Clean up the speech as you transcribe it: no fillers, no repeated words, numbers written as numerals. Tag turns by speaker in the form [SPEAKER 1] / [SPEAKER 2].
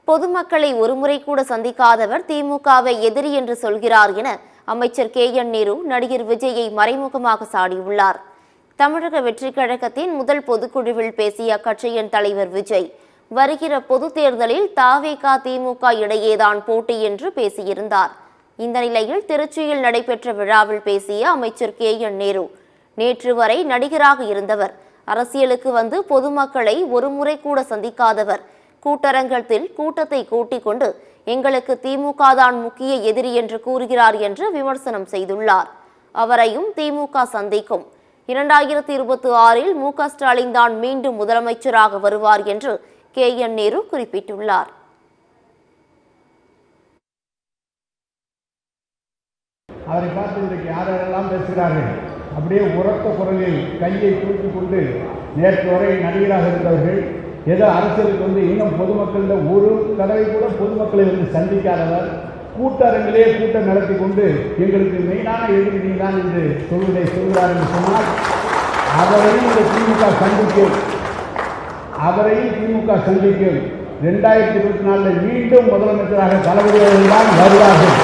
[SPEAKER 1] பொதுமக்களை ஒருமுறை கூட சந்திக்காதவர் திமுகவை எதிரி என்று சொல்கிறார் என அமைச்சர் KN நேரு நடிகர் விஜயை மறைமுகமாக சாடியுள்ளார். தமிழக வெற்றிக் கழகத்தின் முதல் பொதுக்குழுவில் பேசிய அக்கட்சியின் தலைவர் விஜய், வருகிற பொது தேர்தலில் தவேக திமுக இடையேதான் போட்டி என்று பேசியிருந்தார். இந்த நிலையில் திருச்சியில் நடைபெற்ற விழாவில் பேசிய அமைச்சர் KN நேரு, நேற்று வரை நடிகராக இருந்தவர், அரசியலுக்கு வந்து பொதுமக்களை ஒருமுறை கூட சந்திக்காதவர், கூட்டரங்கத்தில் கூட்டத்தை கூட்டிக் கொண்டு எங்களுக்கு திமுக தான் முக்கிய எதிரி என்று கூறுகிறார் என்று விமர்சனம் செய்துள்ளார். அவரையும் திமுக சந்திக்கும். 2026 MK ஸ்டாலின் தான் மீண்டும் முதலமைச்சராக வருவார் என்று KN நேரு குறிப்பிட்டுள்ளார்.
[SPEAKER 2] அவரை பார்த்து இன்றைக்கு யாரெல்லாம் பேசுகிறார்கள், அப்படியே உரத்த குரலில் கையை தூக்கிக் கொண்டு நேற்று வரை நடிகராக இருந்தவர்கள், ஏதோ அரசியலுக்கு வந்து இன்னும் பொதுமக்களில் ஒரு தடவை கூட பொதுமக்களை வந்து சந்திக்காதவர், கூட்டரங்கிலே கூட்டம் நடத்தி கொண்டு எங்களுக்கு மெயினான எதிரி நீதான் என்று சொல்கிறார் என்று சொன்னால் அவரையும் இந்த திமுக சந்திக்கும். 2024 மீண்டும் முதலமைச்சராக தளபதி தான் வருவார்கள்.